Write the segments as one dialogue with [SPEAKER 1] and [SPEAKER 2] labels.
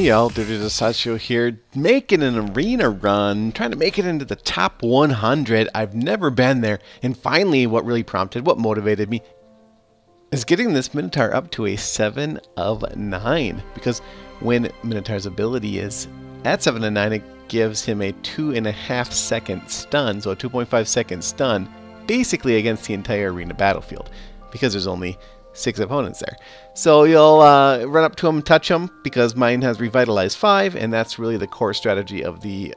[SPEAKER 1] me, Distaggio here, making an arena run, trying to make it into the top 100. I've never been there, and finally what really prompted, what motivated me, is getting this Minotaur up to a 7 of 9. Because when Minotaur's ability is at 7 of 9, it gives him a 2.5 second stun, so a 2.5 second stun, basically against the entire arena battlefield, because there's only 6 opponents there. So you'll run up to him, touch him, because mine has Revitalize 5, and that's really the core strategy of the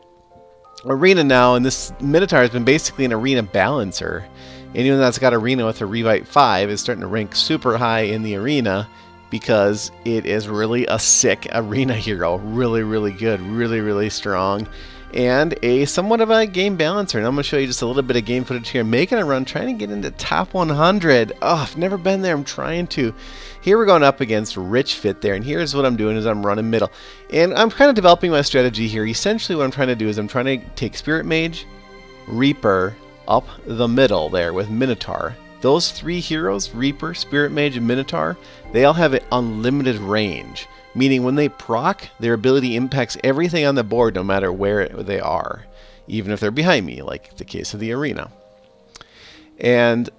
[SPEAKER 1] arena now. And this Minotaur has been basically an arena balancer. Anyone that's got arena with a Revite 5 is starting to rank super high in the arena, because it is really a sick arena hero. Really, really good, really, really strong, and a somewhat of a game balancer. And I'm going to show you just a little bit of game footage here, making a run, trying to get into top 100. Oh, I've never been there. I'm trying to. Here we're going up against Rich Fit there, and here's what I'm doing is I'm running middle. And I'm kind of developing my strategy here. Essentially what I'm trying to do is I'm trying to take Spirit Mage, Reaper, up the middle there with Minotaur. Those 3 heroes, Reaper, Spirit Mage, and Minotaur, they all have an unlimited range. Meaning when they proc, their ability impacts everything on the board no matter where they are. Even if they're behind me, like the case of the arena. And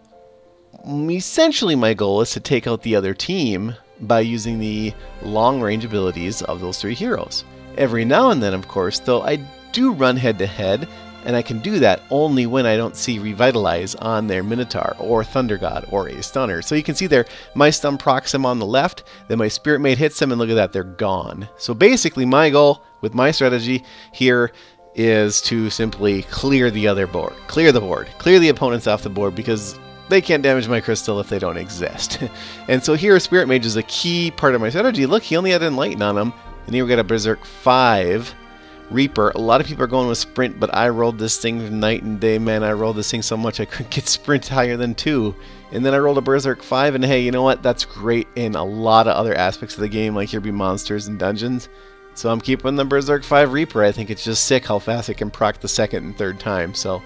[SPEAKER 1] essentially my goal is to take out the other team by using the long range abilities of those 3 heroes. Every now and then, of course, though, I do run head to head, and I can do that only when I don't see Revitalize on their Minotaur or Thunder God or a stunner. So you can see there, my stun procs him on the left, then my Spirit Mage hits them, and look at that, they're gone. So basically my goal with my strategy here is to simply clear the other board. Clear the board. Clear the opponents off the board, because they can't damage my crystal if they don't exist. And so here Spirit Mage is a key part of my strategy. Look, he only had Enlighten on him, and here we got a Berserk 5. Reaper. A lot of people are going with Sprint, but I rolled this thing night and day, man. I rolled this thing so much I couldn't get Sprint higher than 2. And then I rolled a Berserk 5, and hey, you know what? That's great in a lot of other aspects of the game, like here be monsters and dungeons. So I'm keeping the Berserk 5 Reaper. I think it's just sick how fast it can proc the 2nd and 3rd time. So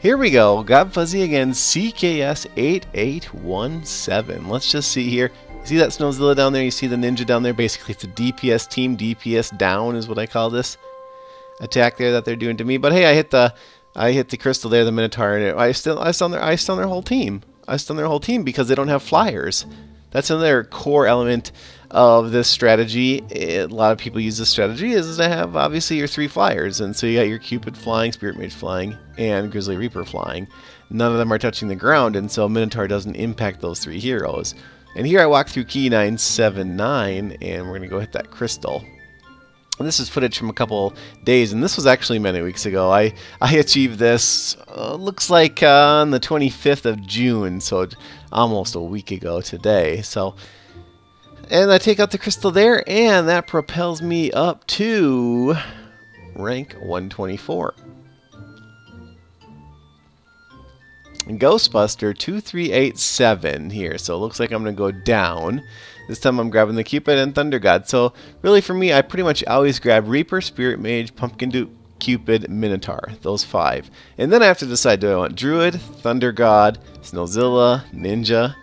[SPEAKER 1] here we go. Got Fuzzy again. CKS 8817. Let's just see here. You see that Snowzilla down there? You see the ninja down there? Basically, it's a DPS team. DPS down is what I call this attack there that they're doing to me. But hey, I hit the crystal there, the Minotaur, and I stun their whole team. I stun their whole team because they don't have flyers. That's another core element of this strategy. A lot of people use this strategy is to have obviously your 3 flyers, and so you got your Cupid flying, Spirit Mage flying, and Grizzly Reaper flying. None of them are touching the ground, and so Minotaur doesn't impact those 3 heroes. And here I walk through key 979, and we're gonna go hit that crystal. And this is footage from a couple days, and this was actually many weeks ago. I achieved this, looks like on the 25th of June, so almost a week ago today. So, and I take out the crystal there, and that propels me up to rank 124. And Ghostbuster 2387 here, so it looks like I'm going to go down. This time I'm grabbing the Cupid and Thunder God. So really for me, I pretty much always grab Reaper, Spirit Mage, Pumpkin Duke, Cupid, Minotaur. Those 5. And then I have to decide, do I want Druid, Thunder God, Snowzilla, Ninja?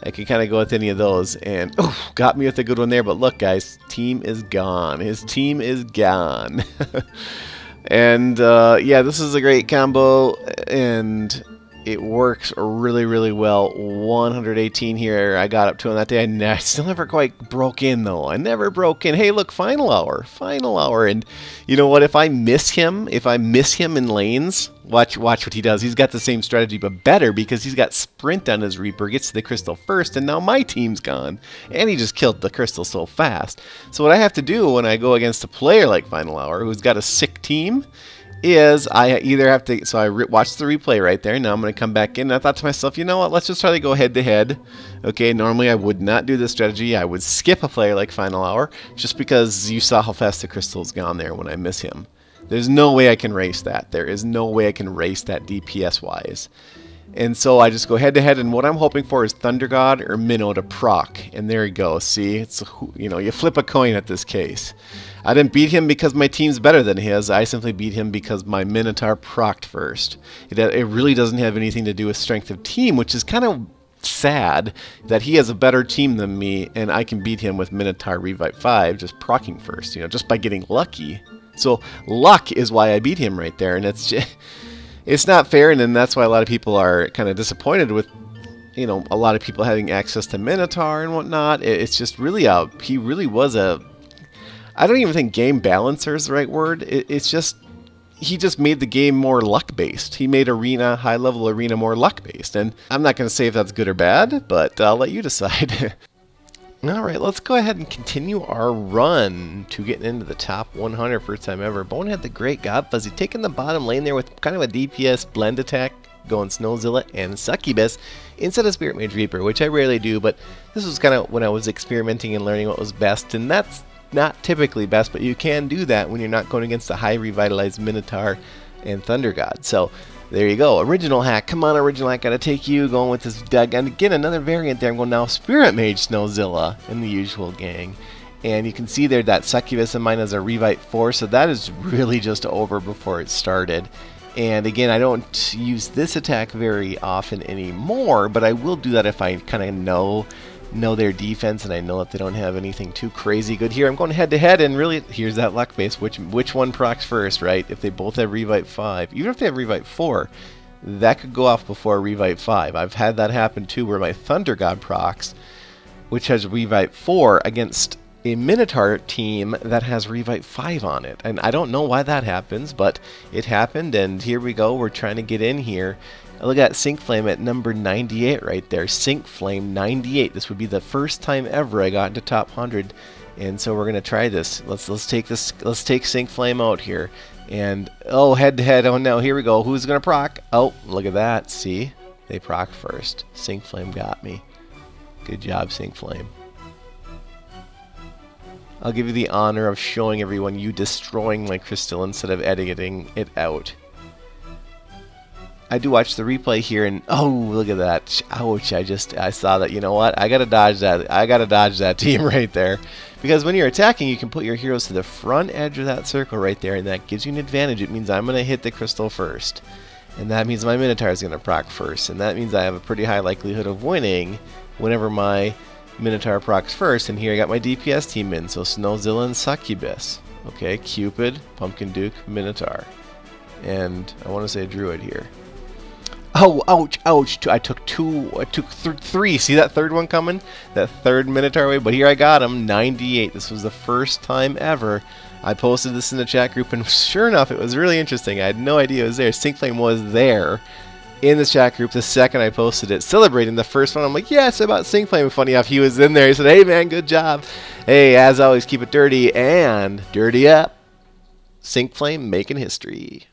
[SPEAKER 1] I can kind of go with any of those. And oh, got me with a good one there. But look guys, team is gone. His team is gone. And yeah, this is a great combo. And it works really, really well. 118 here I got up to on that day. I still never quite broke in, though. I never broke in. Hey, look, Phinalhour. Phinalhour. And you know what? If I miss him in lanes, watch what he does. He's got the same strategy, but better, because he's got Sprint on his Reaper, gets to the crystal first, and now my team's gone. And he just killed the crystal so fast. So what I have to do when I go against a player like Phinalhour, who's got a sick team, is I either have to, so I watched the replay right there. Now I'm going to come back in, and I thought to myself, you know what, let's just try to go head to head. Okay, normally I would not do this strategy. I would skip a player like Phinalhour, just because you saw how fast the crystal's gone there when I miss him. There's no way I can race that. There is no way I can race that DPS wise. And so I just go head to head, and what I'm hoping for is Thunder God or Minnow to proc. And there you go. See, it's, you know, you flip a coin at this case. I didn't beat him because my team's better than his. I simply beat him because my Minotaur procced first. It really doesn't have anything to do with strength of team, which is kind of sad that he has a better team than me, and I can beat him with Minotaur Revive 5 just proccing first, you know, just by getting lucky. So luck is why I beat him right there, and it's just, it's not fair, and then that's why a lot of people are kind of disappointed with, you know, a lot of people having access to Minotaur and whatnot. It's just really he really was a, I don't even think game balancer is the right word. It's just, he just made the game more luck-based. He made arena, high-level arena, more luck-based. And I'm not going to say if that's good or bad, but I'll let you decide. Alright, let's go ahead and continue our run to getting into the top 100 first time ever. Bonehead the Great God Fuzzy taking the bottom lane there with kind of a DPS blend attack, going Snowzilla and Succubus instead of Spirit Mage Reaper, which I rarely do, but this was kind of when I was experimenting and learning what was best, and that's not typically best, but you can do that when you're not going against the high revitalized Minotaur and Thunder God. So there you go. Original hack. Come on, original hack. Gotta take you. Going with this Doug. And again, another variant there. I'm going now Spirit Mage Snowzilla in the usual gang. And you can see there that Succubus of mine has a Revite 4, so that is really just over before it started. And again, I don't use this attack very often anymore, but I will do that if I kind of know their defense and I know that they don't have anything too crazy good here. I'm going head to head, and really here's that luck base. Which one procs first, right? If they both have Revite 5, even if they have Revite 4, that could go off before Revite 5. I've had that happen too, where my Thunder God procs, which has Revite 4, against a Minotaur team that has Revite 5 on it. And I don't know why that happens, but it happened, and here we go. We're trying to get in here. Look at Syncflame at number 98 right there. Syncflame 98. This would be the first time ever I got into top 100, and so we're gonna try this. Let's take Syncflame out here, and oh, head to head. Oh no, here we go. Who's gonna proc? Oh, look at that. See, they proc first. Syncflame got me. Good job, Syncflame. I'll give you the honor of showing everyone you destroying my crystal instead of editing it out. I do watch the replay here, and oh, look at that. Ouch, I saw that. You know what? I gotta dodge that. I gotta dodge that team right there. Because when you're attacking, you can put your heroes to the front edge of that circle right there, and that gives you an advantage. It means I'm gonna hit the crystal first. And that means my Minotaur is gonna proc first. And that means I have a pretty high likelihood of winning whenever my Minotaur procs first. And here I got my DPS team in. So Snowzilla and Succubus. Okay, Cupid, Pumpkin Duke, Minotaur. And I want to say Druid here. Oh, ouch, ouch. I took three. See that third one coming? That third Minotaur wave? But here I got him, 98. This was the first time ever. I posted this in the chat group, and sure enough, it was really interesting. I had no idea it was there. Syncflame was there in the chat group the second I posted it, celebrating the first one. I'm like, yes, about Syncflame. Funny enough, he was in there. He said, hey, man, good job. Hey, as always, keep it dirty and dirty up. Syncflame making history.